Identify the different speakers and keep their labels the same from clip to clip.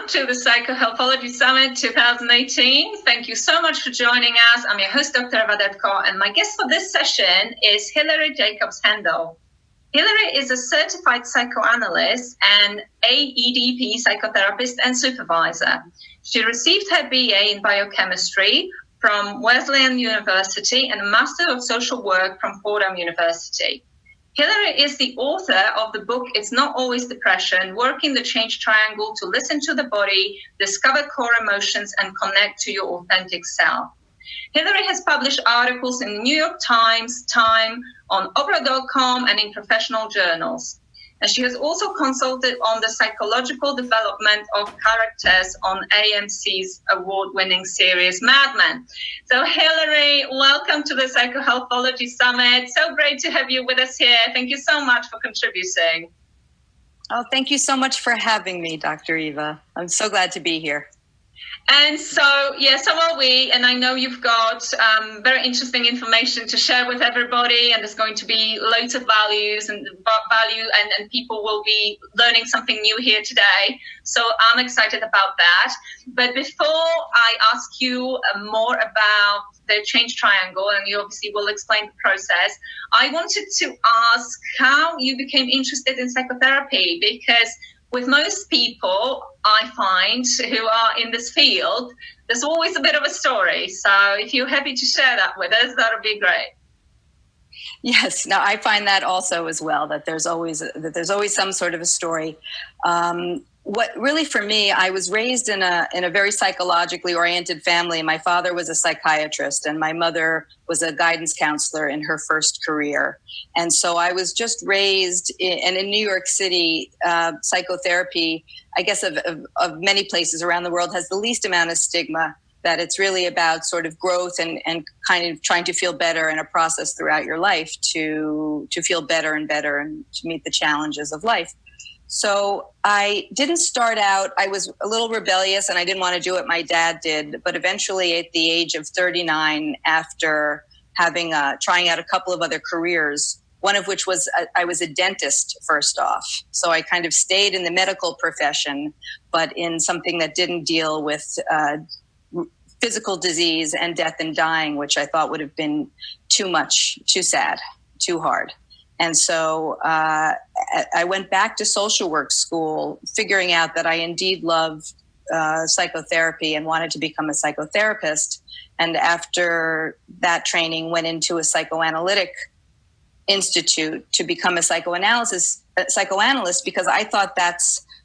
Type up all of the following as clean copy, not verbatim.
Speaker 1: to the Psychohealthology Summit 2018. Thank you so much for joining us. I'm your host, Dr. Eva Detko, and my guest for this session is Hilary Jacobs-Hendel. Hilary is a certified psychoanalyst and AEDP psychotherapist and supervisor. She received her BA in biochemistry from Wesleyan University and a Master of Social Work from Fordham University. Hilary is the author of the book It's Not Always Depression, Working the Change Triangle to Listen to the Body, Discover Core Emotions, and Connect to Your Authentic Self. Hilary has published articles in the New York Times, Time, on Oprah.com, and in professional journals. And she has also consulted on the psychological development of characters on AMC's award-winning series Mad Men. So Hilary, welcome to the Psychohealthology Summit. So great to have you with us here. Thank you so much for contributing.
Speaker 2: Oh, thank you so much for having me, Dr. Eva. I'm so glad to be here.
Speaker 1: And so, so are we. And I know you've got very interesting information to share with everybody. And there's going to be loads of value and people will be learning something new here today. So I'm excited about that. But before I ask you more about the change triangle, and you obviously will explain the process, I wanted to ask how you became interested in psychotherapy, because with most people, I find, who are in this field, there's always a bit of a story. So if you're happy to share that with us, that would be great.
Speaker 2: Yes, no, I find that also as well, that there's always some sort of a story. What really for me, I was raised in a very psychologically oriented family. My father was a psychiatrist and my mother was a guidance counselor in her first career. And so I was just raised in New York City. Psychotherapy, I guess of many places around the world, has the least amount of stigma, that it's really about sort of growth and kind of trying to feel better in a process throughout your life to feel better and better and to meet the challenges of life. So I didn't start out, I was a little rebellious and I didn't want to do what my dad did. But eventually at the age of 39, after having trying out a couple of other careers, one of which was I was a dentist first off. So I kind of stayed in the medical profession, but in something that didn't deal with physical disease and death and dying, which I thought would have been too much, too sad, too hard. And so I went back to social work school, figuring out that I indeed love psychotherapy and wanted to become a psychotherapist. And after that training, went into a psychoanalytic institute to become a psychoanalyst, because I thought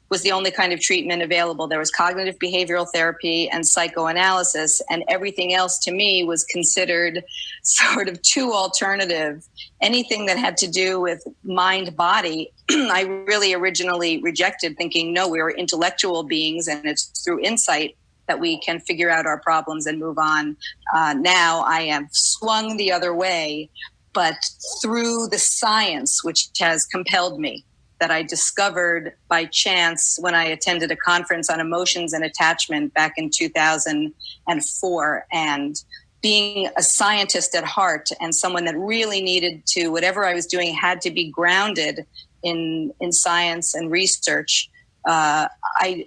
Speaker 2: was the only kind of treatment available. There was cognitive behavioral therapy and psychoanalysis, and everything else to me was considered sort of too alternative. Anything that had to do with mind-body, I really originally rejected, thinking, no, we are intellectual beings and it's through insight that we can figure out our problems and move on. Now I am swung the other way, but through the science, which has compelled me, that I discovered by chance when I attended a conference on emotions and attachment back in 2004. And being a scientist at heart and someone that really needed to, whatever I was doing had to be grounded in science and research, I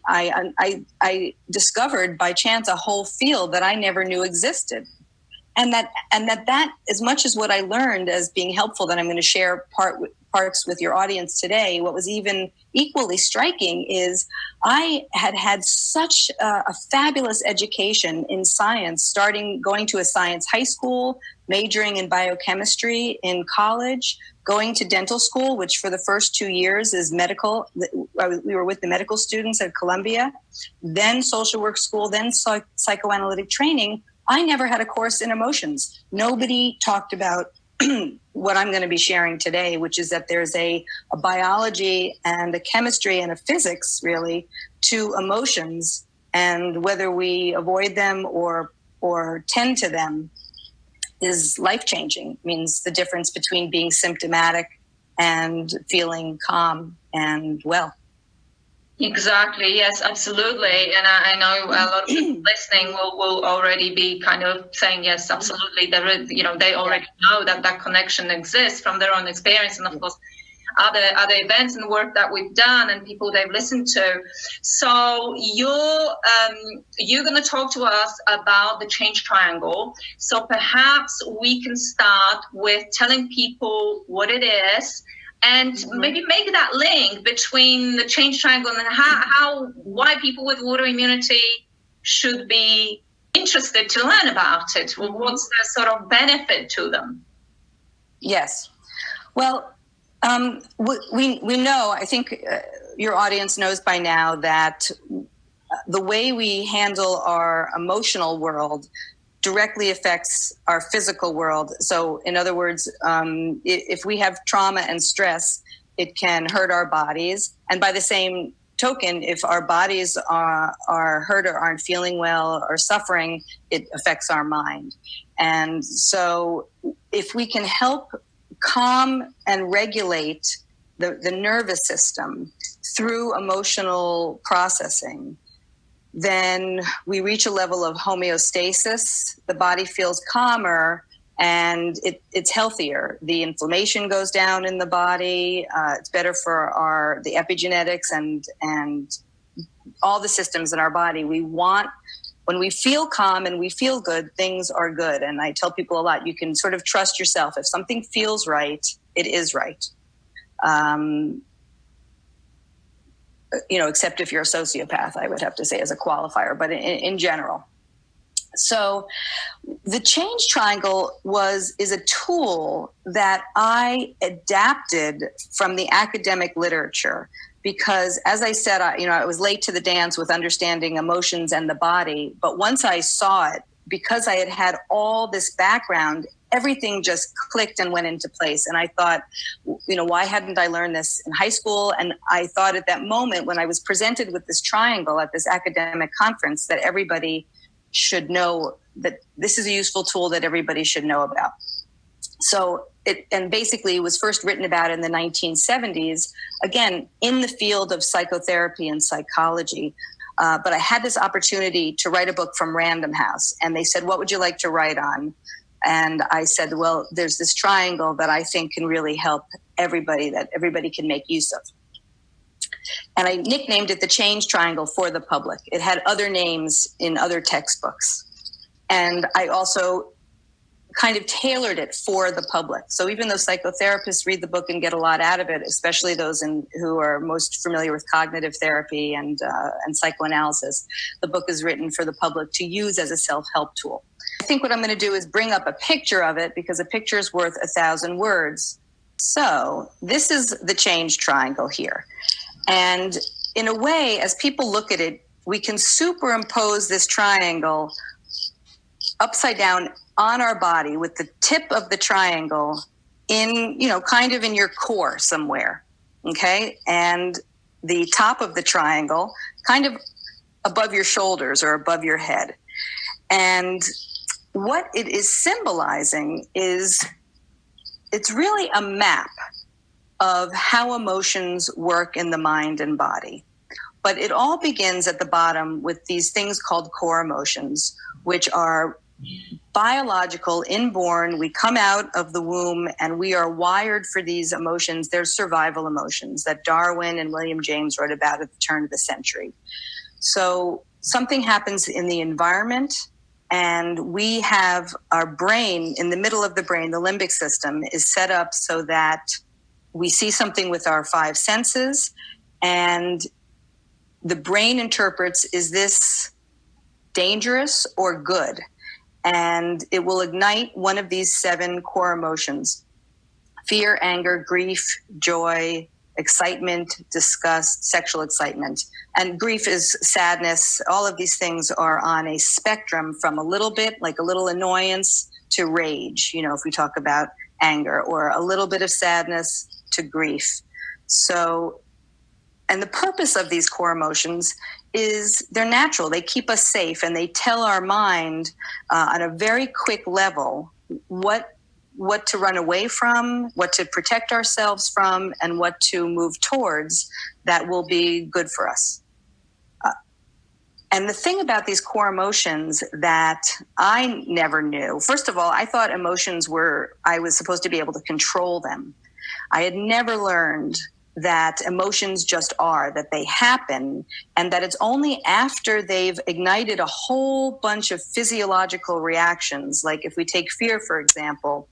Speaker 2: discovered by chance a whole field that I never knew existed. And that as much as what I learned as being helpful, that I'm going to share parts with your audience today, what was even equally striking is I had such a fabulous education in science, going to a science high school, majoring in biochemistry in college, going to dental school, which for the first 2 years is medical. We were with the medical students at Columbia, then social work school, then psychoanalytic training. I never had a course in emotions. Nobody talked about what I'm going to be sharing today, which is that there's a biology and a chemistry and a physics, really, to emotions, and whether we avoid them or tend to them is life-changing. It means the difference between being symptomatic and feeling calm and well.
Speaker 1: Exactly. Yes, absolutely. And I know a lot of people listening will already be kind of saying, yes, absolutely. They already know that connection exists from their own experience. And of course, other events and work that we've done and people they've listened to. So you're going to talk to us about the change triangle. So perhaps we can start with telling people what it is, and maybe make that link between the change triangle and why people with autoimmunity should be interested to learn about it. Well, what's the sort of benefit to them?
Speaker 2: Yes. Well, we know, I think your audience knows by now that the way we handle our emotional world directly affects our physical world. So in other words, if we have trauma and stress, it can hurt our bodies. And by the same token, if our bodies are hurt or aren't feeling well or suffering, it affects our mind. And so if we can help calm and regulate the nervous system through emotional processing, then we reach a level of homeostasis. The body feels calmer and it's healthier. The inflammation goes down in the body. It's better for the epigenetics and all the systems in our body. When we feel calm and we feel good, things are good. And I tell people a lot, you can sort of trust yourself. If something feels right, it is right. Except if you're a sociopath, I would have to say as a qualifier, but in general. So the change triangle is a tool that I adapted from the academic literature because, as I said, I was late to the dance with understanding emotions and the body. But once I saw it, because I had all this background, everything just clicked and went into place. And I thought, why hadn't I learned this in high school? And I thought at that moment when I was presented with this triangle at this academic conference that everybody should know that this is a useful tool that everybody should know about. So it basically was first written about in the 1970s, again, in the field of psychotherapy and psychology. But I had this opportunity to write a book from Random House, and they said, what would you like to write on? And I said, well, there's this triangle that I think can really help everybody, that everybody can make use of. And I nicknamed it the Change Triangle for the public. It had other names in other textbooks. And I also kind of tailored it for the public. So even though psychotherapists read the book and get a lot out of it, especially those who are most familiar with cognitive therapy and psychoanalysis, the book is written for the public to use as a self-help tool. I think what I'm going to do is bring up a picture of it because a picture is worth 1,000 words. So this is the change triangle here. And in a way, as people look at it, we can superimpose this triangle upside down on our body with the tip of the triangle kind of in your core somewhere. Okay. And the top of the triangle kind of above your shoulders or above your head. And what it is symbolizing is it's really a map of how emotions work in the mind and body. But it all begins at the bottom with these things called core emotions, which are biological, inborn. We come out of the womb and we are wired for these emotions. They're survival emotions that Darwin and William James wrote about at the turn of the century. So something happens in the environment, and we have our brain in the middle of the brain. The limbic system is set up so that we see something with our 5 senses, and the brain interprets, is this dangerous or good? And it will ignite one of these 7 core emotions: fear, anger, grief, joy, excitement, disgust, sexual excitement. And grief is sadness. All of these things are on a spectrum from a little bit, like a little annoyance, to rage, if we talk about anger, or a little bit of sadness to grief. So, and the purpose of these core emotions is they're natural. They keep us safe, and they tell our mind on a very quick level what to run away from, what to protect ourselves from, and what to move towards that will be good for us. And the thing about these core emotions that I never knew, first of all, I thought emotions I was supposed to be able to control them. I had never learned that emotions just are, that they happen, and that it's only after they've ignited a whole bunch of physiological reactions. Like if we take fear, for example,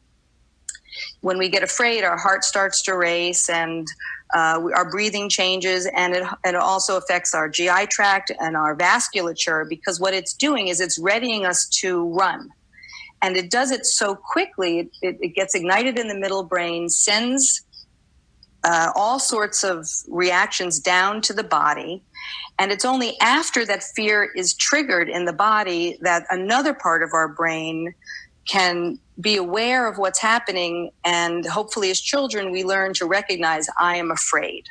Speaker 2: when we get afraid, our heart starts to race and our breathing changes, and it also affects our GI tract and our vasculature, because what it's doing is it's readying us to run. And it does it so quickly, it gets ignited in the middle brain, sends all sorts of reactions down to the body. And it's only after that fear is triggered in the body that another part of our brain can be aware of what's happening. And hopefully as children, we learn to recognize, I am afraid.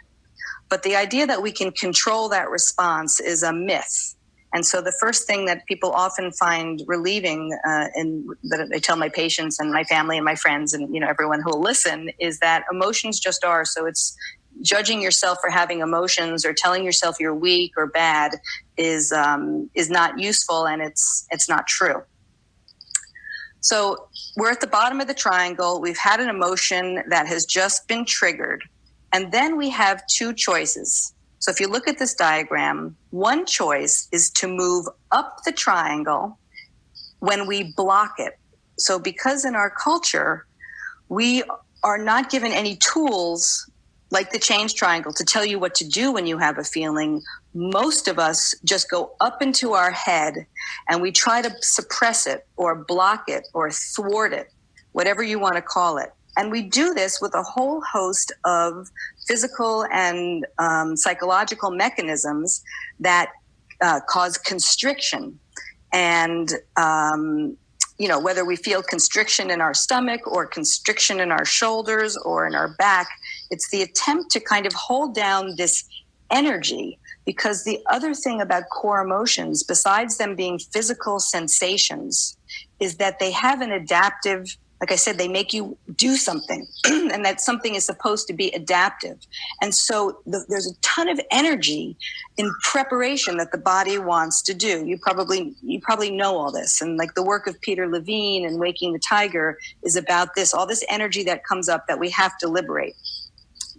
Speaker 2: But the idea that we can control that response is a myth. And so the first thing that people often find relieving, that I tell my patients and my family and my friends and everyone who will listen, is that emotions just are. So it's judging yourself for having emotions or telling yourself you're weak or bad is not useful, and it's not true. So we're at the bottom of the triangle. We've had an emotion that has just been triggered, and then we have two choices. So if you look at this diagram, one choice is to move up the triangle when we block it. So because in our culture, we are not given any tools like the change triangle to tell you what to do when you have a feeling, most of us just go up into our head and we try to suppress it or block it or thwart it, whatever you want to call it. And we do this with a whole host of physical and psychological mechanisms that cause constriction. And, whether we feel constriction in our stomach or constriction in our shoulders or in our back, it's the attempt to kind of hold down this energy. Because the other thing about core emotions, besides them being physical sensations, is that they have an adaptive, like I said, they make you do something, and that something is supposed to be adaptive. And so there's a ton of energy in preparation that the body wants to do. You probably know all this. And like the work of Peter Levine and Waking the Tiger is about this, all this energy that comes up that we have to liberate.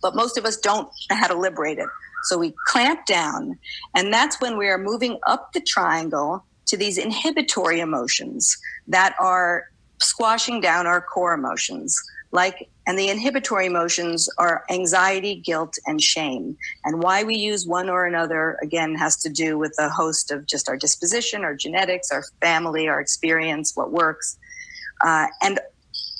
Speaker 2: But most of us don't know how to liberate it. So we clamp down, and that's when we are moving up the triangle to these inhibitory emotions that are squashing down our core emotions. And the inhibitory emotions are anxiety, guilt, and shame. And why we use one or another, again, has to do with a host of just our disposition, our genetics, our family, our experience, what works. And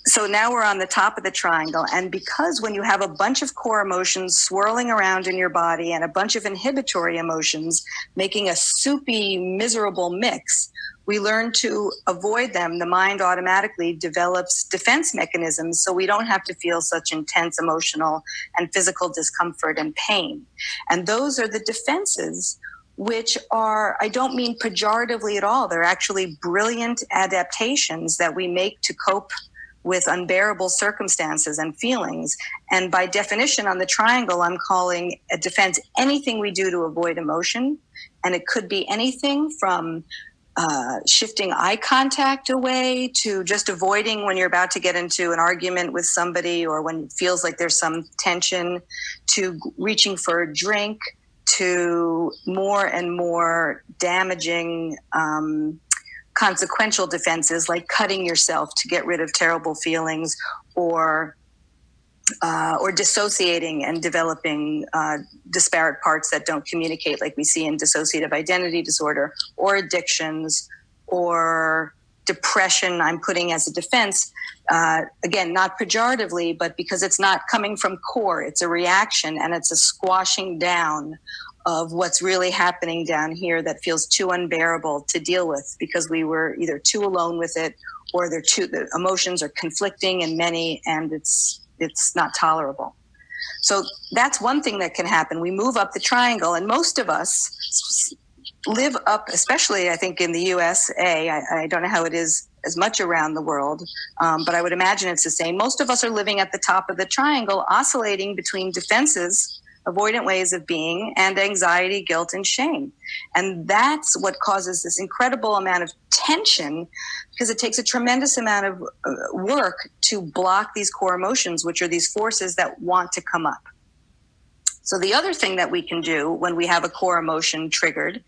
Speaker 2: so now we're on the top of the triangle. And because when you have a bunch of core emotions swirling around in your body and a bunch of inhibitory emotions making a soupy, miserable mix, we learn to avoid them. The mind automatically develops defense mechanisms so we don't have to feel such intense emotional and physical discomfort and pain. And those are the defenses, which are, I don't mean pejoratively at all, they're actually brilliant adaptations that we make to cope with unbearable circumstances and feelings. And by definition on the triangle, I'm calling a defense anything we do to avoid emotion. And it could be anything from shifting eye contact away to just avoiding when you're about to get into an argument with somebody or when it feels like there's some tension, to reaching for a drink, to more and more damaging consequential defenses like cutting yourself to get rid of terrible feelings, or dissociating and developing disparate parts that don't communicate, like we see in dissociative identity disorder, or addictions, or depression. I'm putting as a defense, again, not pejoratively, but because it's not coming from core, it's a reaction and it's a squashing down of what's really happening down here that feels too unbearable to deal with because we were either too alone with it, or the emotions are conflicting and many, and it's not tolerable. So that's one thing that can happen. We move up the triangle, and most of us live up, especially I think in the USA. I don't know how it is as much around the world, but I would imagine it's the same. Most of us are living at the top of the triangle, oscillating between defenses avoidant ways of being, and anxiety, guilt, and shame. And that's what causes this incredible amount of tension, because it takes a tremendous amount of work to block these core emotions, which are these forces that want to come up. So the other thing that we can do when we have a core emotion triggered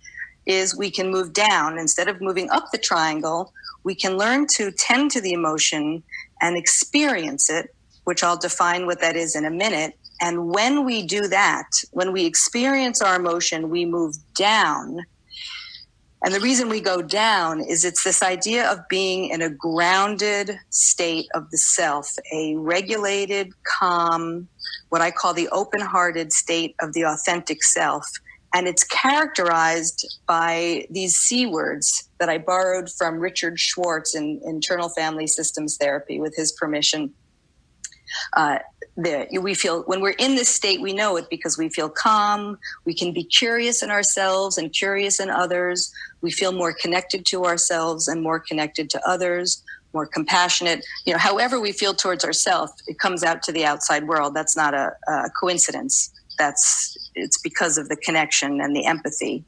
Speaker 2: is we can move down. Instead of moving up the triangle, we can learn to tend to the emotion and experience it, which I'll define what that is in a minute. And when we do that, when we experience our emotion, we move down. And the reason we go down is it's this idea of being in a grounded state of the self, a regulated, calm, what I call the open-hearted state of the authentic self. And it's characterized by these C words that I borrowed from Richard Schwartz in Internal Family Systems Therapy with his permission. We feel, when we're in this state, we know it because we feel calm. We can be curious in ourselves and curious in others. We feel more connected to ourselves and more connected to others, more compassionate. However we feel towards ourselves, it comes out to the outside world. That's not a coincidence. It's because of the connection and the empathy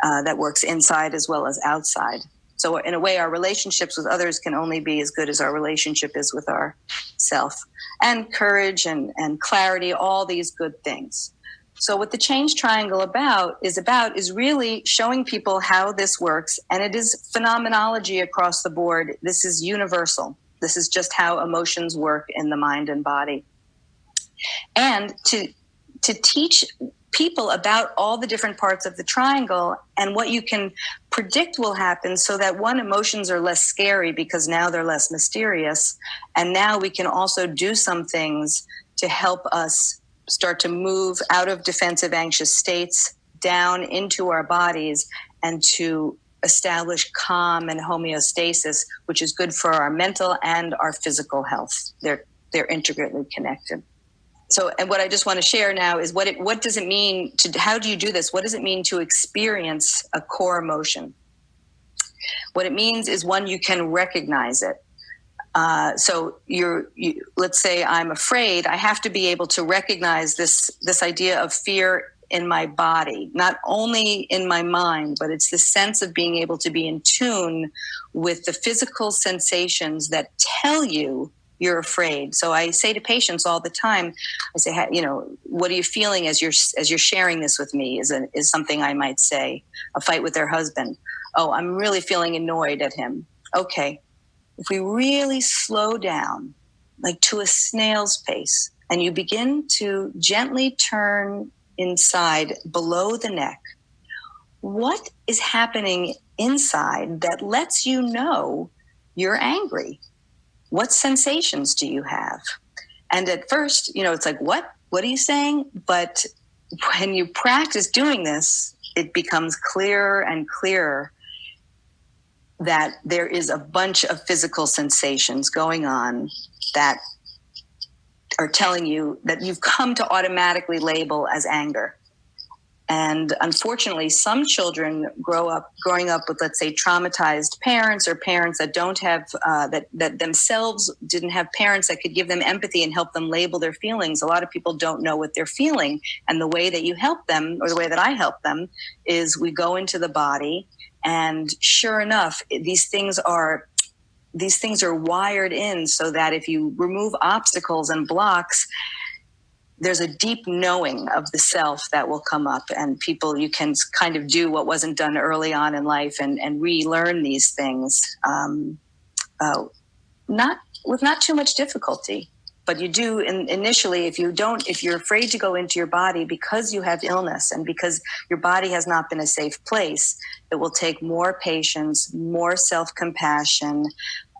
Speaker 2: that works inside as well as outside. So in a way, our relationships with others can only be as good as our relationship is with ourself. And courage and clarity, all these good things. So what the Change Triangle is really showing people how this works. And it is phenomenology across the board. This is universal. This is just how emotions work in the mind and body. And to teach people about all the different parts of the triangle and what you can predict will happen, so that emotions are less scary because now they're less mysterious. And now we can also do some things to help us start to move out of defensive, anxious states down into our bodies and to establish calm and homeostasis, which is good for our mental and our physical health. They're intricately connected. So, and what I just want to share now is what does it mean how do you do this? What does it mean to experience a core emotion? What it means is, one, you can recognize it. So let's say I'm afraid. I have to be able to recognize this idea of fear in my body, not only in my mind, but it's the sense of being able to be in tune with the physical sensations that tell you you're afraid. So I say to patients all the time, I say, what are you feeling as you're sharing this with me? Is something I might say. A fight with their husband. Oh, I'm really feeling annoyed at him. Okay. If we really slow down, like to a snail's pace, and you begin to gently turn inside below the neck, what is happening inside that lets you know you're angry? What sensations do you have? And at first, it's like, what are you saying? But when you practice doing this, it becomes clearer and clearer that there is a bunch of physical sensations going on that are telling you that you've come to automatically label as anger. And unfortunately, some children growing up with, let's say, traumatized parents, or parents that don't have, that themselves didn't have parents that could give them empathy and help them label their feelings. A lot of people don't know what they're feeling. And the way that you help them, or the way that I help them, is we go into the body. And sure enough, these things are wired in so that if you remove obstacles and blocks, there's a deep knowing of the self that will come up, and you can kind of do what wasn't done early on in life and relearn these things, with not too much difficulty. But you do initially, if you're afraid to go into your body because you have illness and because your body has not been a safe place, it will take more patience, more self-compassion,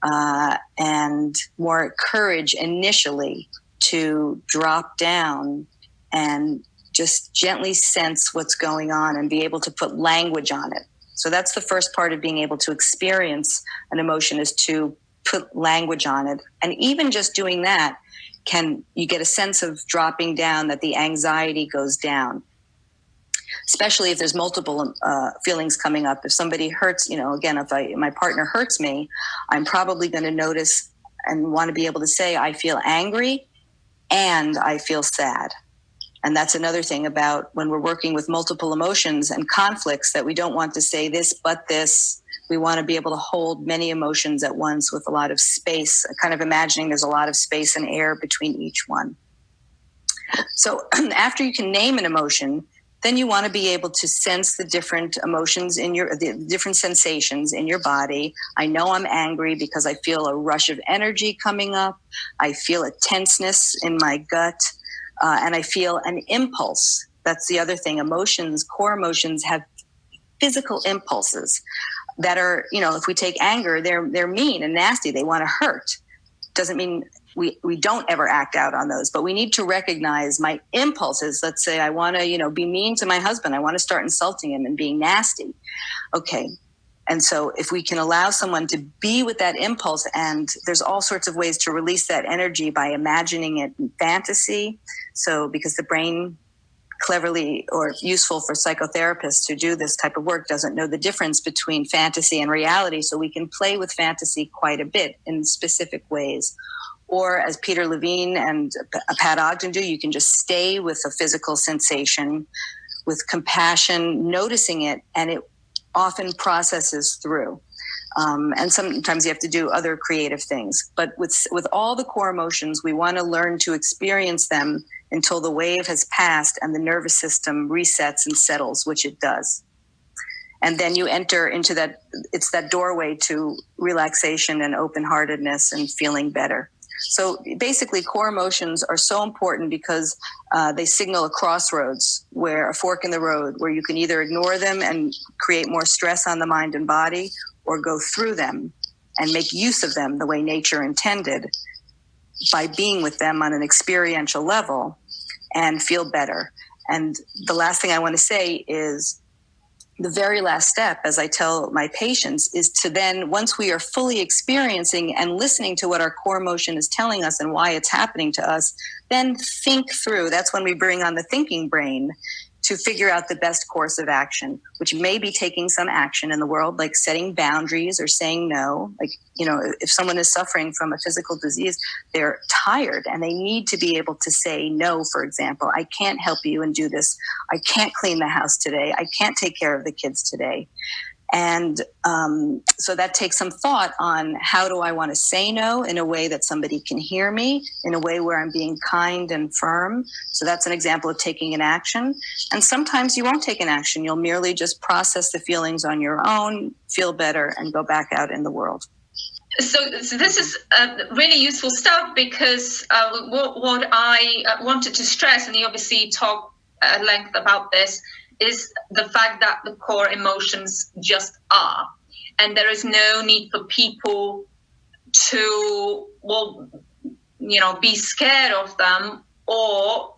Speaker 2: and more courage initially to drop down and just gently sense what's going on and be able to put language on it. So that's the first part of being able to experience an emotion, is to put language on it. And even just doing that, you get a sense of dropping down, that the anxiety goes down. Especially if there's multiple feelings coming up. If somebody hurts, again, if my partner hurts me, I'm probably going to notice and want to be able to say, I feel angry and I feel sad. And that's another thing about when we're working with multiple emotions and conflicts, that we don't want to say this, but this. We want to be able to hold many emotions at once with a lot of space, kind of imagining there's a lot of space and air between each one. So after you can name an emotion, then you want to be able to sense the different emotions the different sensations in your body. I know I'm angry because I feel a rush of energy coming up. I feel a tenseness in my gut, and I feel an impulse. That's the other thing. Emotions, core emotions, have physical impulses that are, if we take anger, they're mean and nasty. They want to hurt. Doesn't mean we don't ever act out on those, but we need to recognize my impulses. Let's say I want to, be mean to my husband. I want to start insulting him and being nasty. Okay. And so if we can allow someone to be with that impulse, and there's all sorts of ways to release that energy by imagining it in fantasy. So because the brain, cleverly or useful for psychotherapists to do this type of work, doesn't know the difference between fantasy and reality. So we can play with fantasy quite a bit in specific ways. Or as Peter Levine and Pat Ogden do, you can just stay with a physical sensation with compassion, noticing it, and it often processes through. And sometimes you have to do other creative things. But with all the core emotions, we want to learn to experience them until the wave has passed and the nervous system resets and settles, which it does. And then you enter into it's that doorway to relaxation and open-heartedness and feeling better. So basically, core emotions are so important because they signal a crossroads, where a fork in the road, where you can either ignore them and create more stress on the mind and body, or go through them and make use of them the way nature intended by being with them on an experiential level and feel better. And the last thing I want to say is, the very last step, as I tell my patients, is to then, once we are fully experiencing and listening to what our core emotion is telling us and why it's happening to us, then think through. That's when we bring on the thinking brain to figure out the best course of action, which may be taking some action in the world, like setting boundaries or saying no. Like, if someone is suffering from a physical disease, they're tired and they need to be able to say no, for example. I can't help you and do this. I can't clean the house today. I can't take care of the kids today. And so that takes some thought on, how do I want to say no in a way that somebody can hear me, in a way where I'm being kind and firm. So that's an example of taking an action. And sometimes you won't take an action. You'll merely just process the feelings on your own, feel better, and go back out in the world.
Speaker 1: So this is really useful stuff, because what I wanted to stress, and you obviously talk at length about this, is the fact that the core emotions just are. And there is no need for people to, be scared of them or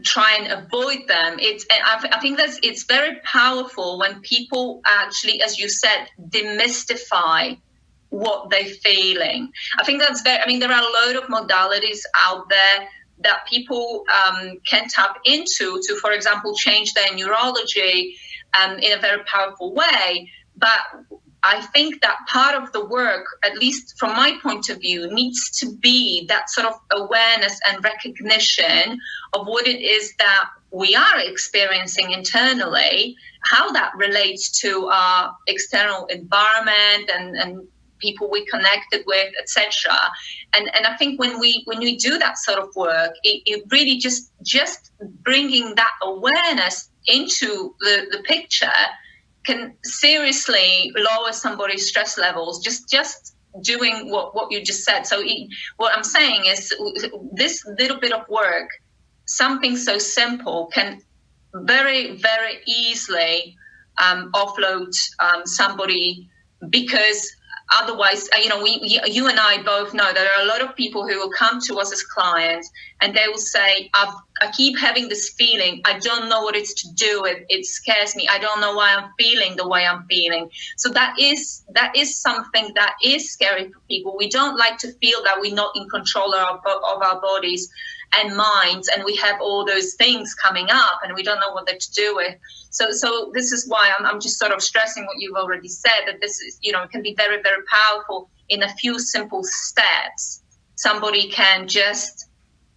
Speaker 1: try and avoid them. I think it's very powerful when people actually, as you said, demystify what they're feeling. I think that's there are a load of modalities out there that people can tap into to, for example, change their neurology in a very powerful way. But I think that part of the work, at least from my point of view, needs to be that sort of awareness and recognition of what it is that we are experiencing internally, how that relates to our external environment and people we connected with, etc. And I think when we do that sort of work, it really just bringing that awareness into the picture can seriously lower somebody's stress levels. Just doing what you just said. So what I'm saying is, this little bit of work, something so simple, can very, very easily offload somebody, because otherwise, you and I both know there are a lot of people who will come to us as clients and they will say, I keep having this feeling. I don't know what it's to do with. It scares me. I don't know why I'm feeling the way I'm feeling. So that is something that is scary for people. We don't like to feel that we're not in control of our bodies and minds, and we have all those things coming up and we don't know what they're to do with. So this is why I'm just sort of stressing what you've already said, that this is, it can be very, very powerful in a few simple steps. Somebody can just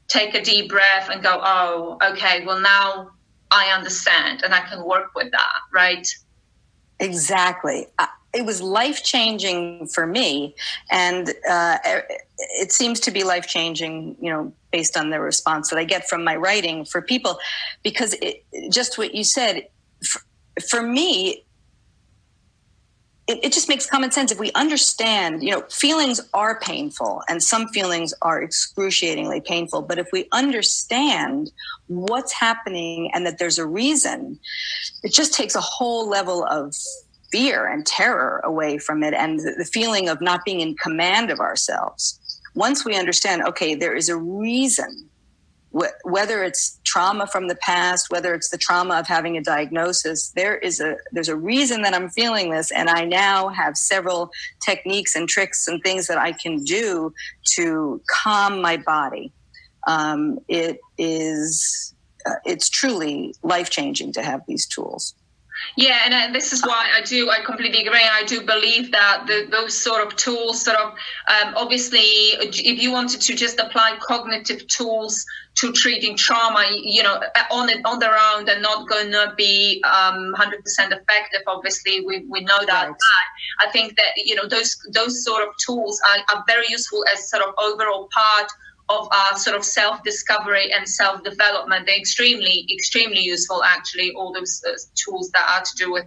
Speaker 1: take a deep breath and go, oh, okay, well, now I understand and I can work with that, right?
Speaker 2: Exactly. It was life-changing for me, and it seems to be life-changing, based on the response that I get from my writing for people, because just what you said, for me, it just makes common sense. If we understand, feelings are painful, and some feelings are excruciatingly painful, but if we understand what's happening and that there's a reason, it just takes a whole level of fear and terror away from it, and the feeling of not being in command of ourselves. Once we understand, okay, there is a reason, whether it's trauma from the past, whether it's the trauma of having a diagnosis, there's a reason that I'm feeling this, and I now have several techniques and tricks and things that I can do to calm my body. It's truly life-changing to have these tools.
Speaker 1: Yeah, and this is why I completely agree. I do believe that those sort of tools obviously, if you wanted to just apply cognitive tools to treating trauma, on their own, they're not going to be 100% effective. Obviously, we know that.
Speaker 2: Right.
Speaker 1: But I think that, those sort of tools are very useful as sort of overall part of our sort of self-discovery and self-development. They're extremely, extremely useful, actually, all those tools that are to do with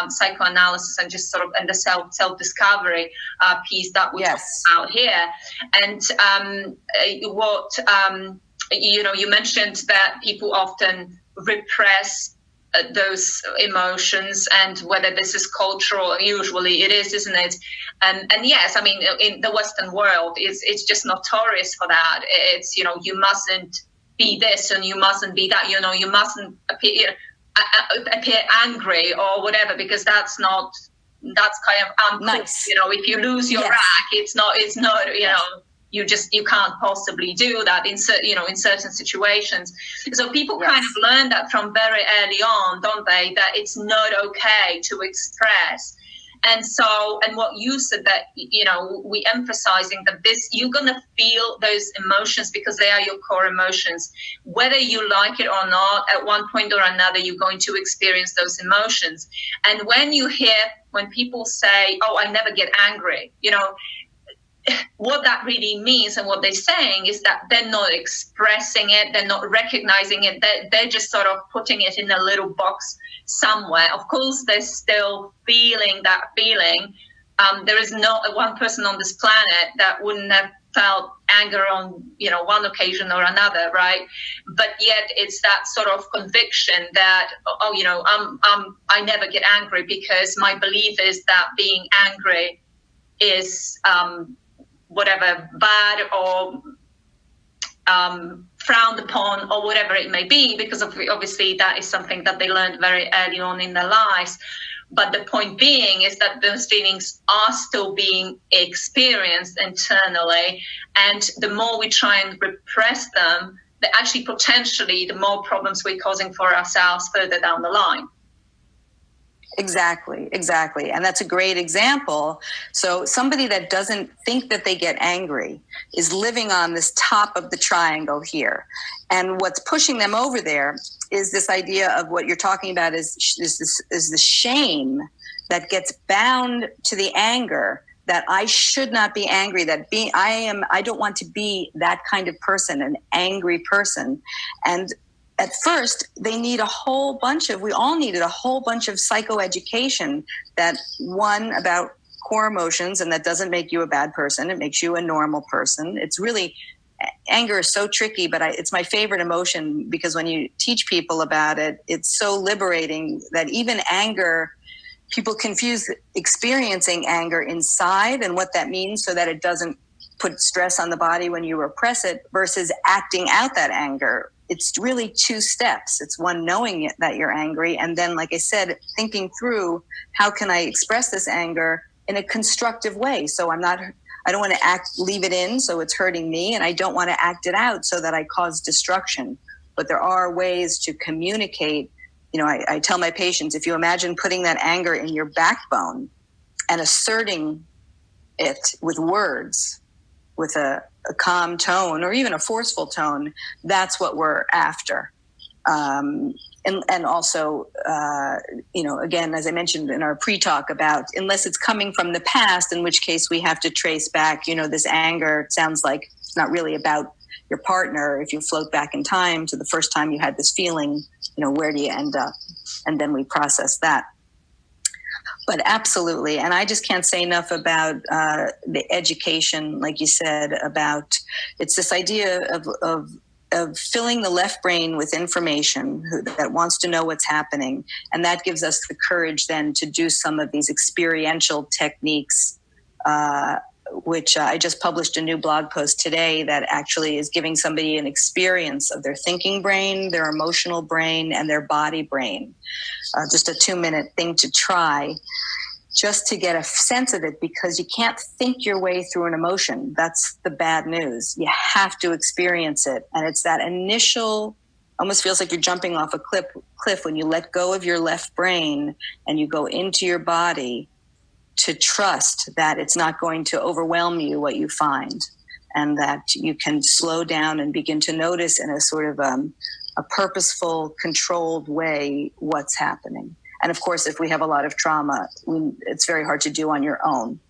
Speaker 1: psychoanalysis and just and the self-discovery piece that we talk about here. And you mentioned that people often repress those emotions, and whether this is cultural, usually it is, isn't it? And yes, I mean, in the Western world, it's just notorious for that. It's, you mustn't be this and you mustn't be that, you mustn't appear angry or whatever, because that's kind of
Speaker 2: nice.
Speaker 1: If you lose your rack, it's not, you can't possibly do that in certain situations. So people kind of learn that from very early on, don't they? That it's not okay to express. And what you said, that, we emphasizing that you're going to feel those emotions because they are your core emotions. Whether you like it or not, at one point or another, you're going to experience those emotions. And when people say, oh, I never get angry, what that really means and what they're saying is that they're not expressing it, they're not recognizing it, they're just sort of putting it in a little box somewhere. Of course, they're still feeling that feeling. There is not one person on this planet that wouldn't have felt anger on, one occasion or another, right? But yet it's that sort of conviction that, I never get angry because my belief is that being angry is whatever, bad or frowned upon or whatever it may be, because obviously that is something that they learned very early on in their lives. But the point being is that those feelings are still being experienced internally, and the more we try and repress them, actually potentially the more problems we're causing for ourselves further down the line.
Speaker 2: Exactly. And that's a great example. So somebody that doesn't think that they get angry is living on this top of the triangle here. And what's pushing them over there is this idea of what you're talking about is the shame that gets bound to the anger, that I should not be angry, that I don't want to be that kind of person, an angry person. And at first, we all needed a whole bunch of psychoeducation, that one about core emotions, and that doesn't make you a bad person. It makes you a normal person. It's really, anger is so tricky, but it's my favorite emotion, because when you teach people about it, it's so liberating that even anger, people confuse experiencing anger inside and what that means, so that it doesn't put stress on the body when you repress it, versus acting out that anger. It's really two steps. It's one, knowing that you're angry, and then, like I said, thinking through, how can I express this anger in a constructive way? So I don't want to leave it in so it's hurting me, and I don't want to act it out so that I cause destruction. But there are ways to communicate. I tell my patients, if you imagine putting that anger in your backbone and asserting it with words, with a calm tone or even a forceful tone, that's what we're after. And also, again, as I mentioned in our pre-talk about, unless it's coming from the past, in which case we have to trace back, this anger, it sounds like it's not really about your partner. If you float back in time to the first time you had this feeling, where do you end up? And then we process that. But absolutely. And I just can't say enough about the education, like you said, about it's this idea of filling the left brain with information that wants to know what's happening. And that gives us the courage then to do some of these experiential techniques, which I just published a new blog post today that actually is giving somebody an experience of their thinking brain, their emotional brain, and their body brain. Just a 2-minute thing to try, just to get a sense of it, because you can't think your way through an emotion. That's the bad news. You have to experience it. And it's that initial, almost feels like you're jumping off a cliff when you let go of your left brain and you go into your body to trust that it's not going to overwhelm you what you find, and that you can slow down and begin to notice in a sort of a purposeful, controlled way what's happening. And of course, if we have a lot of trauma, it's very hard to do on your own.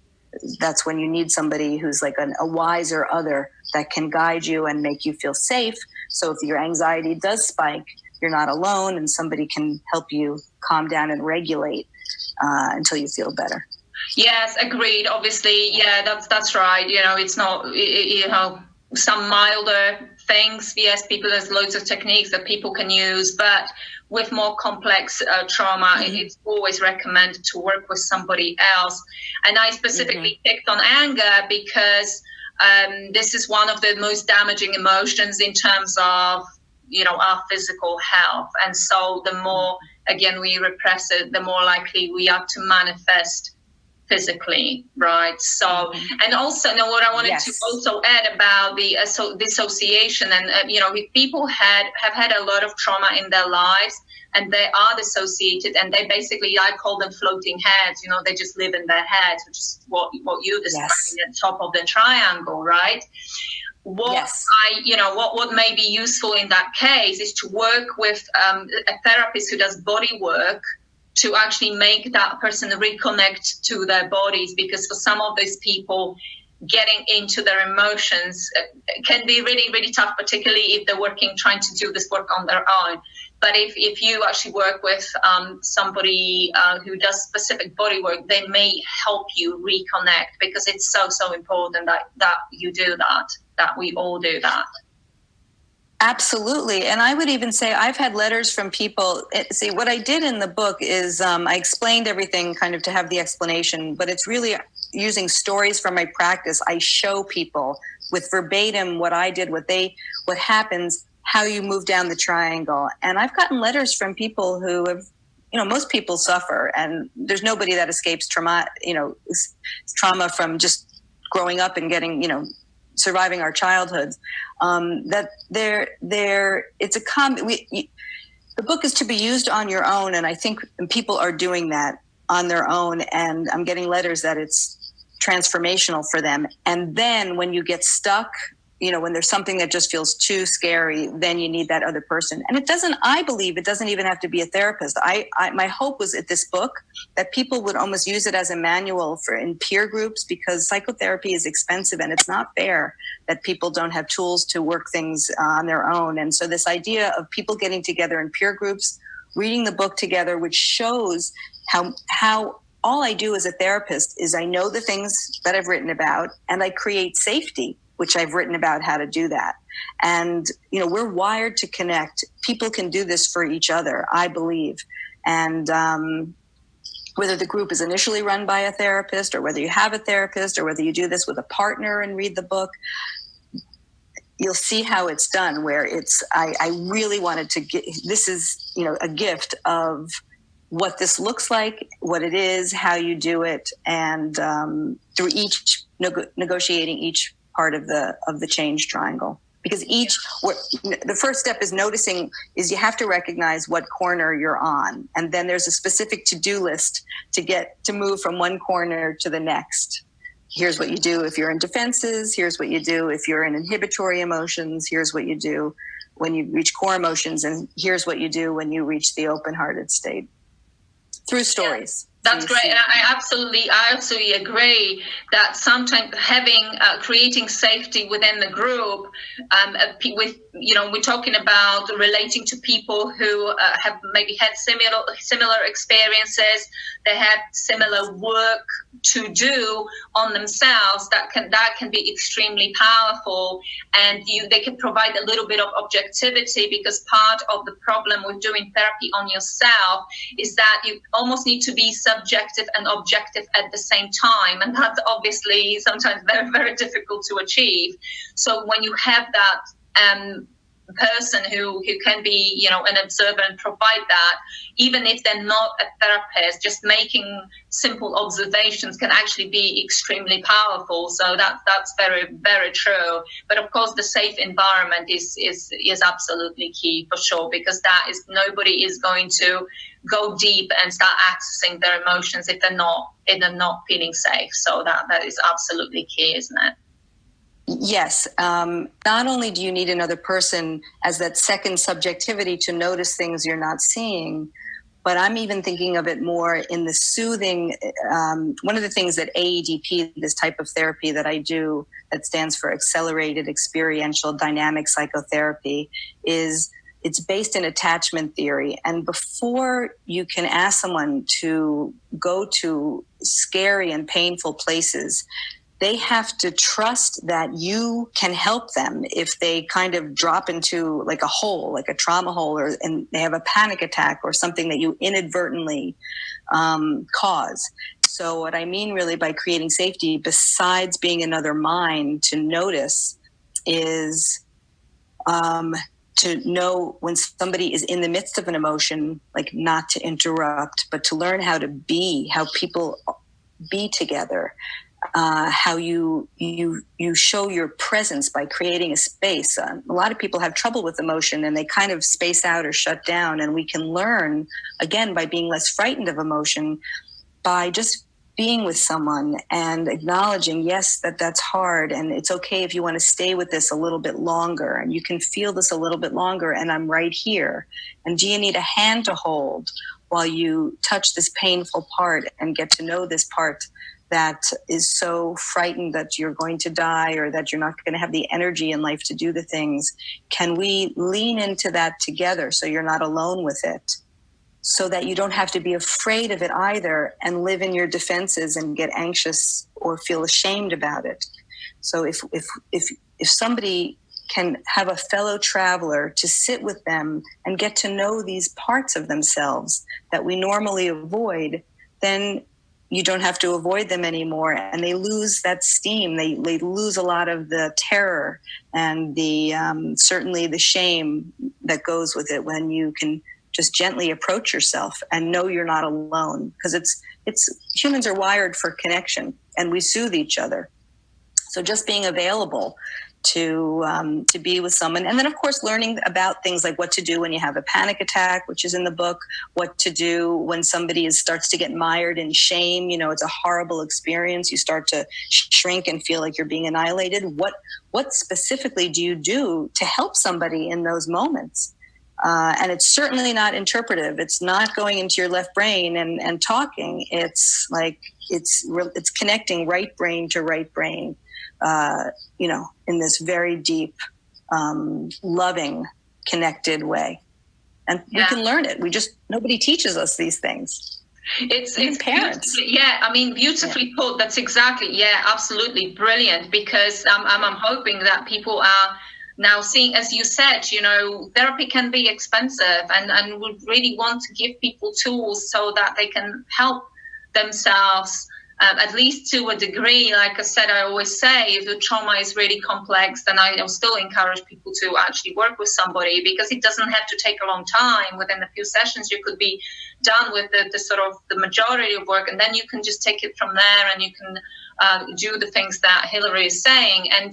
Speaker 2: That's when you need somebody who's like a wiser other that can guide you and make you feel safe. So if your anxiety does spike, you're not alone, and somebody can help you calm down and regulate until you feel better.
Speaker 1: Yes, agreed. Obviously, yeah, that's right. It's not, some milder things. Yes, there's loads of techniques that people can use, but with more complex trauma, it's always recommended to work with somebody else. And I specifically picked on anger because this is one of the most damaging emotions in terms of, our physical health. And so the more, again, we repress it, the more likely we are to manifest physically, right? So, and also, what I wanted to also add about the dissociation, and if people have had a lot of trauma in their lives and they are dissociated, and they basically, I call them floating heads, they just live in their heads, which is what you described at the top of the triangle, right? What may be useful in that case is to work with a therapist who does body work to actually make that person reconnect to their bodies, because for some of these people, getting into their emotions can be really, really tough, particularly if they're trying to do this work on their own. But if you actually work with somebody who does specific body work, they may help you reconnect, because it's so, so important that you do that we all do that.
Speaker 2: Absolutely. And I would even say I've had letters from people. See, what I did in the book is I explained everything kind of to have the explanation, but it's really using stories from my practice. I show people with verbatim what I did, what happens, how you move down the triangle. And I've gotten letters from people who have, most people suffer, and there's nobody that escapes trauma from just growing up and getting, surviving our childhoods. The book is to be used on your own, and I think people are doing that on their own, and I'm getting letters that it's transformational for them. And then when you get stuck, when there's something that just feels too scary, then you need that other person. And I believe it doesn't even have to be a therapist. My hope was at this book that people would almost use it as a manual in peer groups, because psychotherapy is expensive, and it's not fair that people don't have tools to work things on their own. And so this idea of people getting together in peer groups, reading the book together, which shows how all I do as a therapist is I know the things that I've written about, and I create safety, which I've written about how to do that. And, we're wired to connect. People can do this for each other, I believe. And whether the group is initially run by a therapist, or whether you have a therapist, or whether you do this with a partner and read the book, you'll see how it's done, where I really wanted to get, this is, a gift of what this looks like, what it is, how you do it, and through each negotiating each part of the change triangle. Because the first step is you have to recognize what corner you're on. And then there's a specific to-do list to move from one corner to the next. here's what you do if you're in defenses. Here's what you do if you're in inhibitory emotions. Here's what you do when you reach core emotions. And here's what you do when you reach the open-hearted state through stories.
Speaker 1: That's great. And I absolutely agree that sometimes creating safety within the group, with, we're talking about relating to people who have maybe had similar experiences, they had similar work to do on themselves, that can be extremely powerful, and they can provide a little bit of objectivity, because part of the problem with doing therapy on yourself is that you almost need to be subjective and objective at the same time, and that's obviously sometimes very, very difficult to achieve. So when you have that person who can be, an observer and provide that, even if they're not a therapist, just making simple observations can actually be extremely powerful. So that's very, very true. But of course, the safe environment is absolutely key for sure, because nobody is going to go deep and start accessing their emotions if they're not feeling safe. So that is absolutely key, isn't it?
Speaker 2: Yes. Not only do you need another person as that second subjectivity to notice things you're not seeing, but I'm even thinking of it more in the soothing. One of the things that AEDP, this type of therapy that I do, that stands for Accelerated Experiential Dynamic Psychotherapy, is it's based in attachment theory. And before you can ask someone to go to scary and painful places, they have to trust that you can help them if they kind of drop into like a hole, like a trauma hole, and they have a panic attack or something that you inadvertently cause. So what I mean really by creating safety, besides being another mind to notice, is to know when somebody is in the midst of an emotion, like not to interrupt, but to learn how people be together. How you show your presence by creating a space. A lot of people have trouble with emotion and they kind of space out or shut down. And we can learn, again, by being less frightened of emotion, by just being with someone and acknowledging, yes, that's hard. And it's okay if you want to stay with this a little bit longer, and you can feel this a little bit longer, and I'm right here. And do you need a hand to hold while you touch this painful part and get to know this part that is so frightened that you're going to die or that you're not going to have the energy in life to do the things? Can we lean into that together so you're not alone with it, so that you don't have to be afraid of it either and live in your defenses and get anxious or feel ashamed about it? So if somebody can have a fellow traveler to sit with them and get to know these parts of themselves that we normally avoid, then you don't have to avoid them anymore, and they lose that steam. They lose a lot of the terror and the certainly the shame that goes with it when you can just gently approach yourself and know you're not alone. Because it's humans are wired for connection, and we soothe each other. So just being available to be with someone. And then, of course, learning about things like what to do when you have a panic attack, which is in the book, what to do when somebody starts to get mired in shame. It's a horrible experience. You start to shrink and feel like you're being annihilated. What specifically do you do to help somebody in those moments? And it's certainly not interpretive. It's not going into your left brain and talking. It's like it's connecting right brain to right brain, in this very deep, loving, connected way. And we can learn it. Nobody teaches us these things.
Speaker 1: It's parents. Beautifully put. That's exactly. Yeah, absolutely brilliant. Because I'm hoping that people are now seeing, as you said, therapy can be expensive, and we really want to give people tools so that they can help themselves. At least to a degree. Like I said, I always say, if the trauma is really complex, then I'll still encourage people to actually work with somebody, because it doesn't have to take a long time. Within a few sessions, you could be done with the sort of the majority of work, and then you can just take it from there, and you can do the things that Hilary is saying. And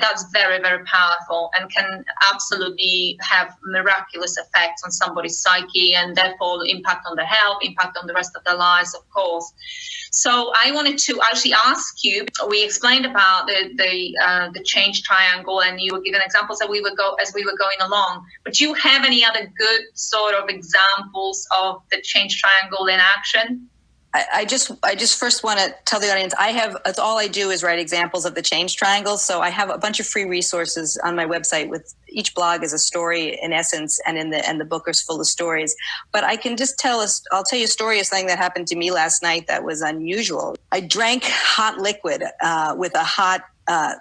Speaker 1: that's very, very powerful and can absolutely have miraculous effects on somebody's psyche and therefore impact on their health, impact on the rest of their lives, of course. So I wanted to actually ask you, we explained about the change triangle and you were giving examples that as we were going along, but do you have any other good sort of examples of the change triangle in action?
Speaker 2: I just first want to tell the audience, that's all I do is write examples of the change triangle. So I have a bunch of free resources on my website with each blog is a story in essence, and the book is full of stories. But I can just I'll tell you a story of something that happened to me last night that was unusual. I drank hot liquid with a hot,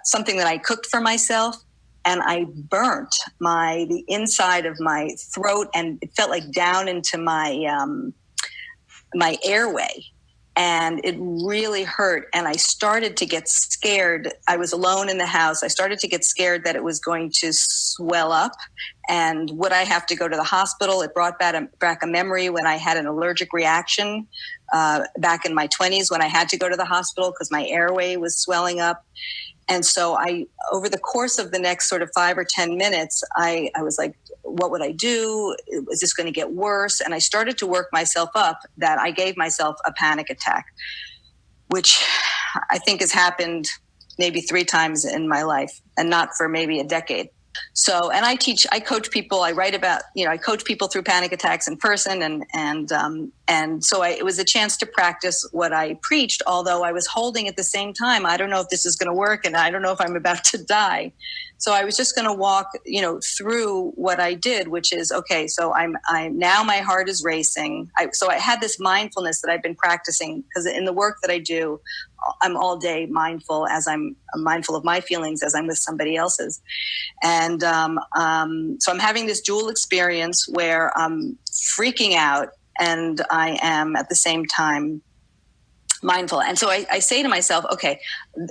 Speaker 2: something that I cooked for myself. And I burnt the inside of my throat, and it felt like down into my airway, and it really hurt. And I started to get scared. I was alone in the house. I started to get scared that it was going to swell up, and would I have to go to the hospital? It brought back a memory when I had an allergic reaction back in my 20s when I had to go to the hospital because my airway was swelling up. And so over the course of the next sort of 5 or 10 minutes, I was like, what would I do? Is this going to get worse? And I started to work myself up that I gave myself a panic attack, which I think has happened maybe 3 times in my life and not for maybe a decade. So, and I coach people, I write about, I coach people through panic attacks in person. And so it was a chance to practice what I preached, although I was holding at the same time, I don't know if this is going to work and I don't know if I'm about to die. So I was just going to walk, through what I did, which is, okay, so I'm now my heart is racing. So I had this mindfulness that I've been practicing because in the work that I do, I'm all day mindful I'm mindful of my feelings as I'm with somebody else's. And so I'm having this dual experience where I'm freaking out and I am at the same time mindful. And so I say to myself, okay,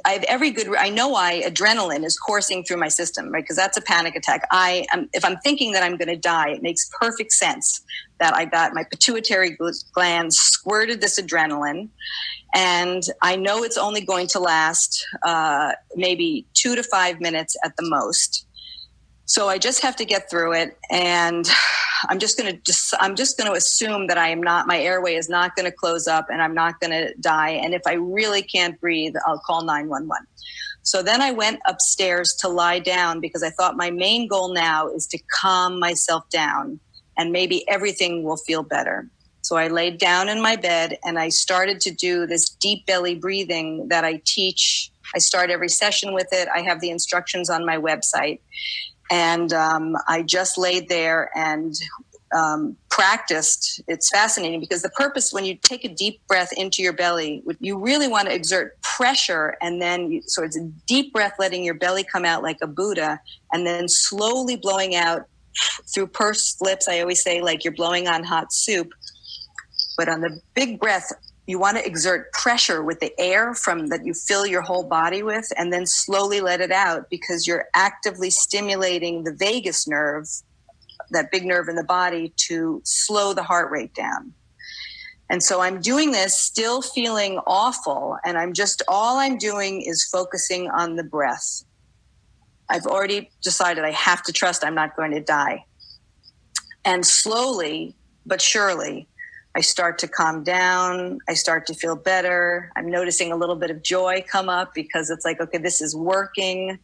Speaker 2: I know why adrenaline is coursing through my system, right? Because that's a panic attack. If I'm thinking that I'm going to die, it makes perfect sense that I got my pituitary gland squirted this adrenaline. And I know it's only going to last maybe 2 to 5 minutes at the most. So I just have to get through it, and I'm just going to assume that my airway is not going to close up and I'm not going to die. And if I really can't breathe, I'll call 911. So then I went upstairs to lie down because I thought my main goal now is to calm myself down and maybe everything will feel better. So I laid down in my bed and I started to do this deep belly breathing that I teach. I start every session with it. I have the instructions on my website. And I just laid there and practiced. It's fascinating because the purpose, when you take a deep breath into your belly, you really want to exert pressure, and then so it's a deep breath, letting your belly come out like a Buddha, and then slowly blowing out through pursed lips. I always say like you're blowing on hot soup. But on the big breath, you want to exert pressure with the air that you fill your whole body with, and then slowly let it out because you're actively stimulating the vagus nerve, that big nerve in the body, to slow the heart rate down. And so I'm doing this still feeling awful, and all I'm doing is focusing on the breath. I've already decided I have to trust I'm not going to die. And slowly but surely, I start to calm down. I start to feel better. I'm noticing a little bit of joy come up because it's like, okay, this is working.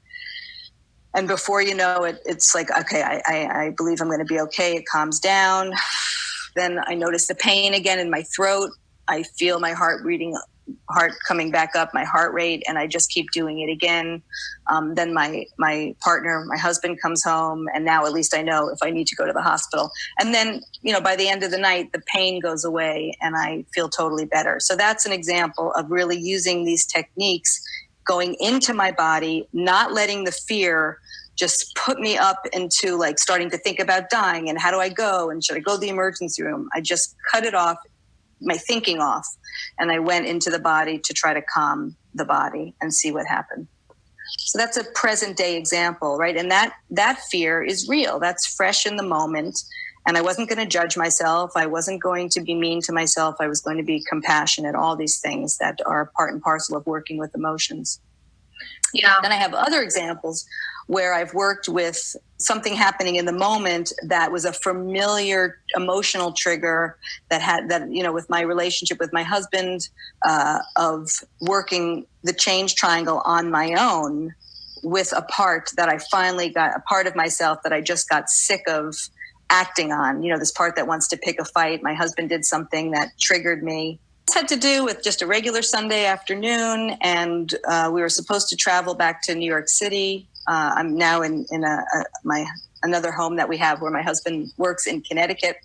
Speaker 2: And before you know it, it's like, okay, I believe I'm going to be okay. It calms down. Then I notice the pain again in my throat. I feel my heart coming back up, my heart rate, and I just keep doing it again. Then my partner, my husband, comes home, and now at least I know if I need to go to the hospital. And then, by the end of the night, the pain goes away and I feel totally better. So that's an example of really using these techniques, going into my body, not letting the fear just put me up into like starting to think about dying and how do I go and should I go to the emergency room? I just cut it off, my thinking off, and I went into the body to try to calm the body and see what happened. So that's a present day example, right? And that fear is real. That's fresh in the moment. And I wasn't going to judge myself. I wasn't going to be mean to myself. I was going to be compassionate, all these things that are part and parcel of working with emotions.
Speaker 1: Yeah.
Speaker 2: Then I have other examples where I've worked with something happening in the moment that was a familiar emotional trigger with my relationship with my husband, of working the change triangle on my own with a part that I finally got, a part of myself that I just got sick of acting on, this part that wants to pick a fight. My husband did something that triggered me. This had to do with just a regular Sunday afternoon, and we were supposed to travel back to New York City. I'm now in another home that we have where my husband works in Connecticut.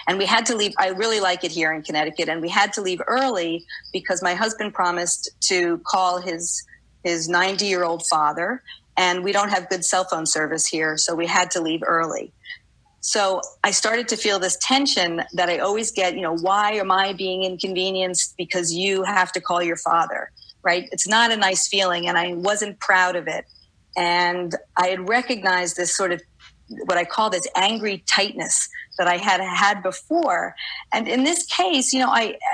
Speaker 2: And we had to leave. I really like it here in Connecticut, and we had to leave early because my husband promised to call his 90-year-old father, and we don't have good cell phone service here, so we had to leave early. So I started to feel this tension that I always get, why am I being inconvenienced because you have to call your father, right? It's not a nice feeling, and I wasn't proud of it. And I had recognized this sort of what I call this angry tightness that I had before. And in this case,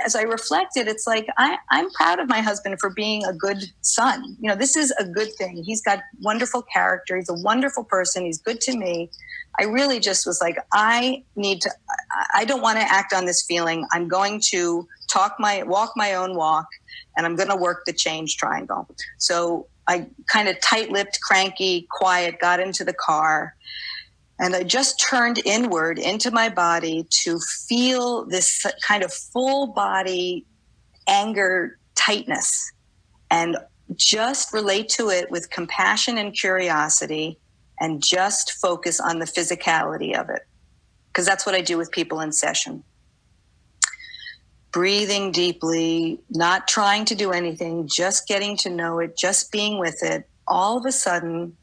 Speaker 2: as I reflected, it's like, I'm proud of my husband for being a good son. This is a good thing. He's got wonderful character. He's a wonderful person. He's good to me. I really just was like, I don't want to act on this feeling. I'm going to walk my own walk, and I'm going to work the change triangle. So I kind of tight-lipped, cranky, quiet, got into the car, and I just turned inward into my body to feel this kind of full body anger tightness, and just relate to it with compassion and curiosity, and just focus on the physicality of it. Because that's what I do with people in session. Breathing deeply, not trying to do anything, just getting to know it, just being with it. All of a sudden,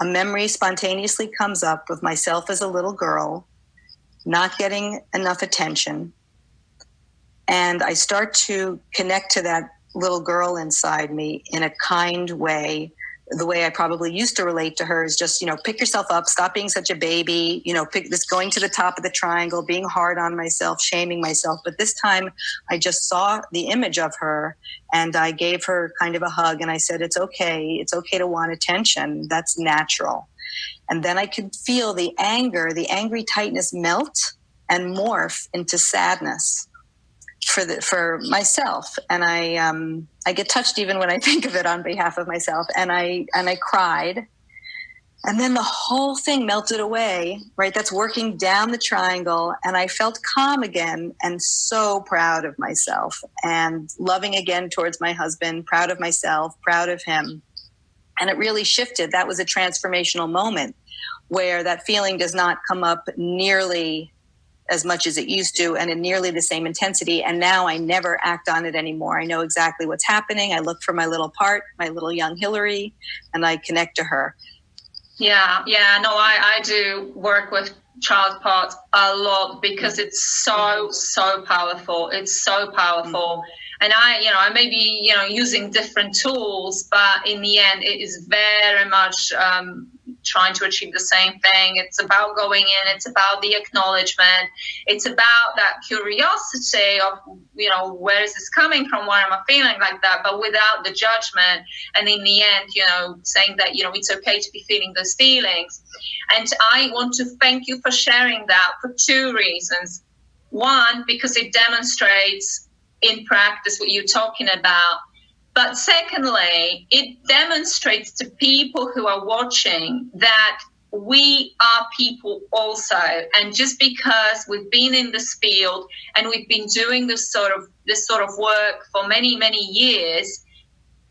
Speaker 2: a memory spontaneously comes up of myself as a little girl, not getting enough attention. And I start to connect to that little girl inside me in a kind way. The way I probably used to relate to her is just, pick yourself up, stop being such a baby, pick this, going to the top of the triangle, being hard on myself, shaming myself. But this time I just saw the image of her, and I gave her kind of a hug, and I said, it's okay to want attention. That's natural. And then I could feel the angry tightness melt and morph into sadness for myself. And I get touched even when I think of it on behalf of myself. And I cried. And then the whole thing melted away, right? That's working down the triangle. And I felt calm again, and so proud of myself, and loving again towards my husband, proud of myself, proud of him. And it really shifted. That was a transformational moment where that feeling does not come up nearly as much as it used to, and in nearly the same intensity. And now I never act on it anymore. I know exactly what's happening. I look for my little part, my little young Hillary, and I connect to her.
Speaker 1: Yeah. No, I do work with child parts a lot because it's so powerful. It's so powerful. And I may be, using different tools, but in the end, it is very much trying to achieve the same thing. It's about going in. It's about the acknowledgement. It's about that curiosity of, where is this coming from? Why am I feeling like that? But without the judgment. And in the end, saying that, it's okay to be feeling those feelings. And I want to thank you for sharing that for two reasons. One, because it demonstrates in practice what you're talking about. But secondly, it demonstrates to people who are watching that we are people also. And just because we've been in this field and we've been doing this sort of work for many, many years,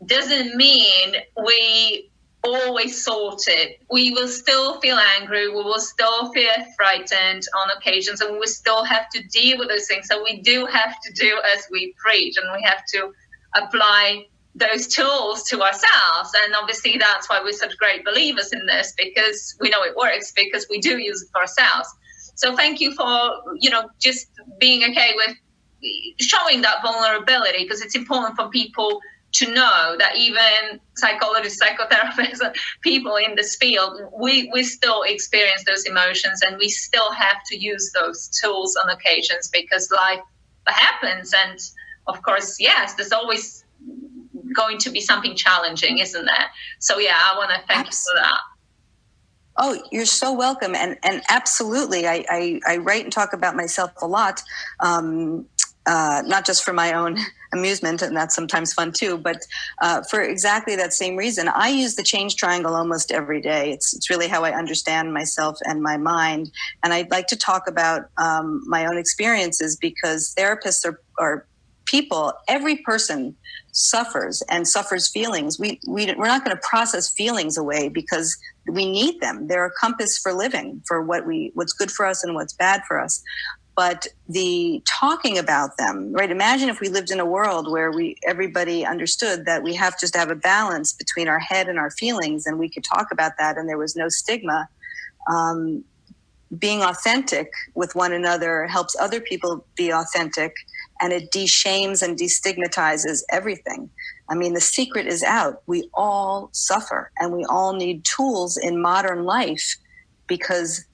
Speaker 1: doesn't mean we always sort it. We will still feel angry. We will still feel frightened on occasions, and we still have to deal with those things. So we do have to do as we preach, and we have to apply those tools to ourselves. And obviously that's why we're such great believers in this, because we know it works, because we do use it for ourselves. So thank you for, just being okay with showing that vulnerability, because it's important for people to know that even psychologists, psychotherapists, people in this field, we still experience those emotions, and we still have to use those tools on occasions because life happens. And of course, yes, there's always going to be something challenging, isn't there? So yeah, I want to thank you for that.
Speaker 2: Oh, you're so welcome. And absolutely, I write and talk about myself a lot, not just for my own amusement, and that's sometimes fun too, but for exactly that same reason. I use the change triangle almost every day. It's really how I understand myself and my mind. And I'd like to talk about my own experiences because therapists are people. Every person suffers feelings. We're not going to process feelings away because we need them. They're a compass for living, for what's good for us and what's bad for us. But the talking about them, right? Imagine if we lived in a world where everybody understood that we have just to have a balance between our head and our feelings, and we could talk about that, and there was no stigma. Being authentic with one another helps other people be authentic, and it de-shames and destigmatizes everything. I mean, the secret is out. We all suffer, and we all need tools in modern life because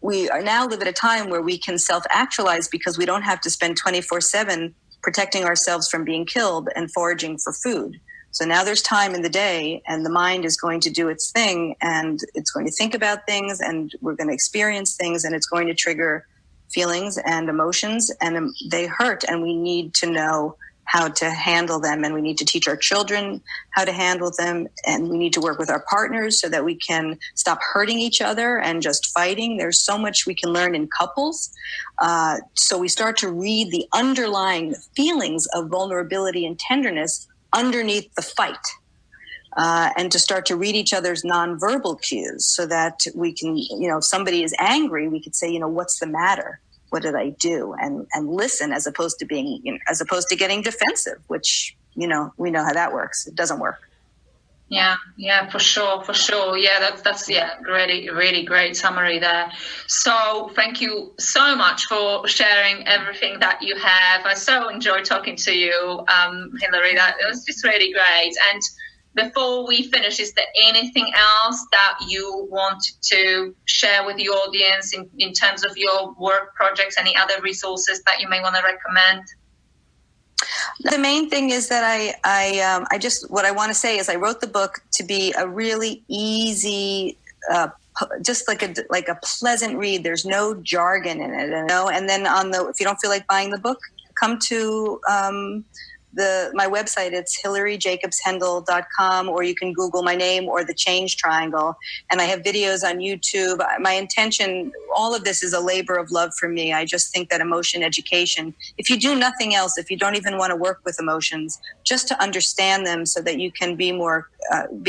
Speaker 2: we are now live at a time where we can self-actualize because we don't have to spend 24/7 protecting ourselves from being killed and foraging for food. So now there's time in the day, and the mind is going to do its thing, and it's going to think about things, and we're going to experience things, and it's going to trigger feelings and emotions, and they hurt, and we need to know how to handle them, and we need to teach our children how to handle them, and we need to work with our partners so that we can stop hurting each other and just fighting. There's so much we can learn in couples. So we start to read the underlying feelings of vulnerability and tenderness underneath the fight, and to start to read each other's nonverbal cues so that we can, if somebody is angry, we could say, what's the matter? What did I do? And listen, as opposed to getting defensive, which, we know how that works. It doesn't work.
Speaker 1: Yeah, for sure. Yeah, that's really, really great summary there. So thank you so much for sharing everything that you have. I so enjoyed talking to you, Hilary. That it was just really great. And before we finish, is there anything else that you want to share with the audience in terms of your work projects, any other resources that you may want to recommend?
Speaker 2: The main thing is that what I want to say is I wrote the book to be a really easy, just like a pleasant read. There's no jargon in it, and then if you don't feel like buying the book, come to my website. It's hilaryjacobshendel.com, or you can Google my name or the Change Triangle. And I have videos on YouTube. My intention, all of this is a labor of love for me. I just think that emotion education, if you do nothing else, if you don't even want to work with emotions, just to understand them so that you can be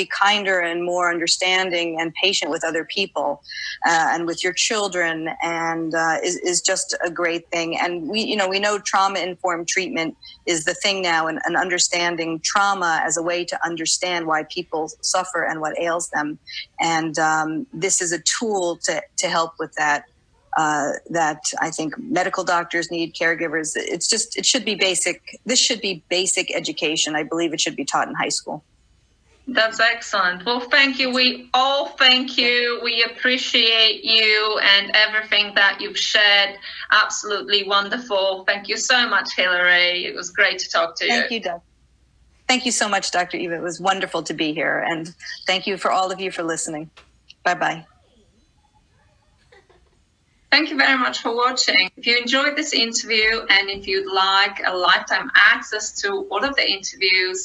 Speaker 2: kinder and more understanding and patient with other people and with your children, and is just a great thing. And we know trauma-informed treatment is the thing now, and understanding trauma as a way to understand why people suffer and what ails them. And this is a tool to help with that. That I think medical doctors need, caregivers. It should be basic. This should be basic education. I believe it should be taught in high school.
Speaker 1: That's excellent. Well, thank you. We all thank you. We appreciate you and everything that you've shared. Absolutely wonderful. Thank you so much, Hilary. It was great to talk to you.
Speaker 2: Thank you, Doug. Thank you so much, Dr. Eva. It was wonderful to be here. And thank you for all of you for listening. Bye-bye.
Speaker 1: Thank you very much for watching. If you enjoyed this interview and if you'd like a lifetime access to all of the interviews,